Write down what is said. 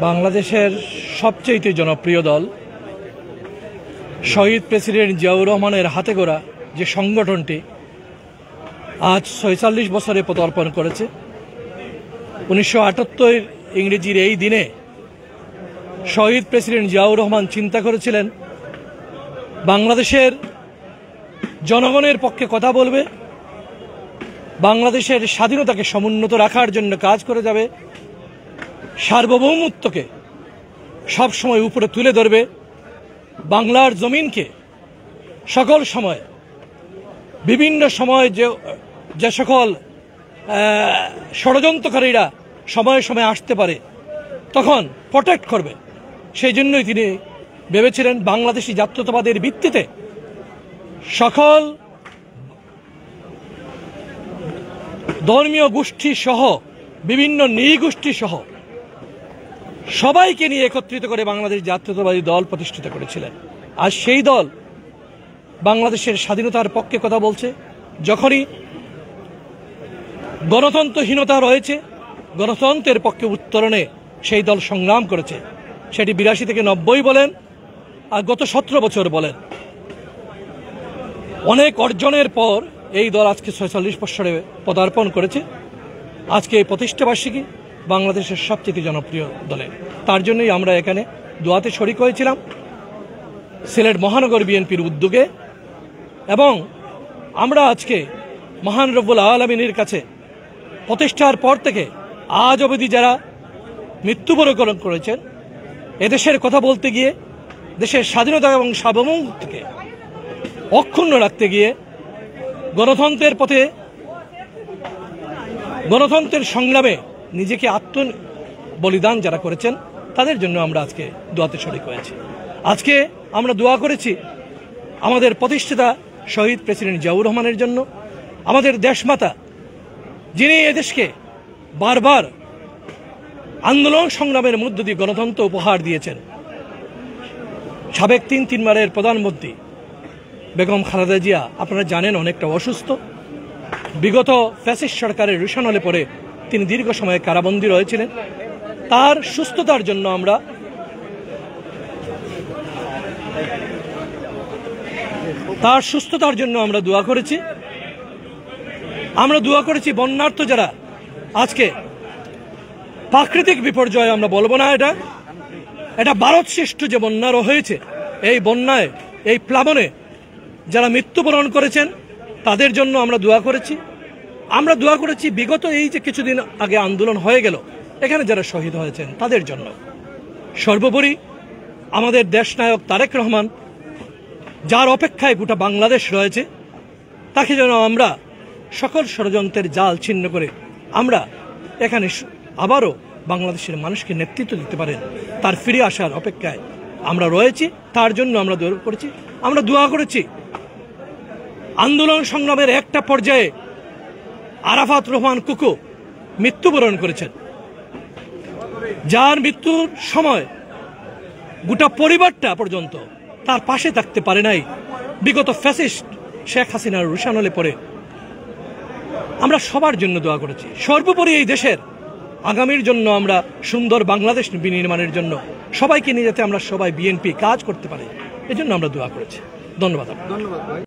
বাংলাদেশের সবচেয়ে জনপ্রিয় দল শহীদ প্রেসিডেন্ট জিয়াউর রহমানের হাতে গড়া যে সংগঠনটি আজ ৪৬ বছরে পদার্পণ করেছে। ১৯৭৮ ইংরেজির এই দিনে শহীদ প্রেসিডেন্ট জিয়াউর রহমান চিন্তা করেছিলেন বাংলাদেশের জনগণের পক্ষে কথা বলবে, বাংলাদেশের স্বাধীনতাকে সমুন্নত রাখার জন্য কাজ করে যাবে, সার্বভৌমত্বকে সবসময় উপরে তুলে ধরবে, বাংলার জমিনকে সকল সময় বিভিন্ন সময় যে সকল ষড়যন্ত্রকারীরা সময়ে সময়ে আসতে পারে তখন প্রোটেক্ট করবে। সেই জন্যই তিনি ভেবেছিলেন বাংলাদেশি জাতীয়তাবাদের ভিত্তিতে সকল ধর্মীয় গোষ্ঠী সহ বিভিন্ন নৃগোষ্ঠী সহ সবাইকে নিয়ে একত্রিত করে বাংলাদেশ জাতীয়তাবাদী দল প্রতিষ্ঠিত করেছিলেন। আর সেই দল বাংলাদেশের স্বাধীনতার পক্ষে কথা বলছে। যখনই গণতন্ত্রহীনতা রয়েছে, গণতন্ত্রের পক্ষে উত্তরণে সেই দল সংগ্রাম করেছে। সেটি ৮২ থেকে ৯০ বলেন আর গত ১৭ বছর বলেন, অনেক অর্জনের পর এই দল আজকে ৪৬ বছরে পদার্পণ করেছে। আজকে এই প্রতিষ্ঠাবার্ষিকী বাংলাদেশের সবচেয়ে জনপ্রিয় দলের। তার জন্যই আমরা এখানে দোয়াতে শরিক হয়েছিলাম সিলেট মহানগর বিএনপির উদ্যোগে, এবং আমরা আজকে মহান রব্বুল আলামিনের কাছে প্রতিষ্ঠার পর থেকে আজ অবধি যারা মৃত্যুবরণ করেছেন, এদেশের কথা বলতে গিয়ে দেশের স্বাধীনতা এবং সার্বভৌমত্বকে অক্ষুণ্ণ রাখতে গিয়ে গণতন্ত্রের পথে গণতন্ত্রের সংগ্রামে নিজেকে আত্মবলিদান যারা করেছেন তাদের জন্য আমরা আজকে দোয়াতে শরিক হয়েছি। আজকে আমরা দোয়া করেছি আমাদের প্রতিষ্ঠাতা শহীদ প্রেসিডেন্ট জিয়াউর রহমানের জন্য, আমাদের দেশমাতা যিনি এদেশকে বারবার আন্দোলন সংগ্রামের মধ্য দিয়ে গণতন্ত্র উপহার দিয়েছেন। সাবেক তিনবারের প্রধানমন্ত্রী বেগম খালেদা জিয়া আপনারা জানেন অনেকটা অসুস্থ। বিগত ফ্যাসিস্ট সরকারের রোষানলে পরে তিনি দীর্ঘ সময় কারাবন্দী রয়েছিলেন। তার সুস্থতার জন্য আমরা দোয়া করেছি। আমরা দোয়া করেছি বন্যার্থ যারা আজকে প্রাকৃতিক বিপর্যয় আমরা বলবো না, এটা ভারত সৃষ্ট যে বন্যারও হয়েছে, এই বন্যায় এই প্লাবনে যারা মৃত্যুবরণ করেছেন তাদের জন্য আমরা দোয়া করেছি। আমরা দোয়া করেছি বিগত এই যে কিছুদিন আগে আন্দোলন হয়ে গেল এখানে যারা শহীদ হয়েছেন তাদের জন্য। সর্বোপরি আমাদের দেশনায়ক তারেক রহমান যার অপেক্ষায় গোটা বাংলাদেশ রয়েছে, তাকে যেন আমরা সকল ষড়যন্ত্রের জাল ছিন্ন করে আমরা এখানে আবারও বাংলাদেশের মানুষকে নেতৃত্ব দিতে পারেন, তার ফিরে আসার অপেক্ষায় আমরা রয়েছি। তার জন্য আমরা দোয়া করেছি। আমরা দোয়া করেছি আন্দোলন সংগ্রামের একটা পর্যায়ে আরাফাত রহমান কুকু মৃত্যুবরণ করেছেন, যার মৃত্যুর সময় গোটা পরিবারটা পর্যন্ত তার পাশে থাকতে পারে নাই। বিগত ফ্যাসিস্ট শেখ হাসিনার রোষানলে পরে আমরা সবার জন্য দোয়া করেছি। সর্বোপরি এই দেশের আগামীর জন্য আমরা সুন্দর বাংলাদেশ বিনির্মাণের জন্য সবাইকে নিয়ে যাতে আমরা সবাই বিএনপি কাজ করতে পারে, এজন্য আমরা দোয়া করেছি। ধন্যবাদ।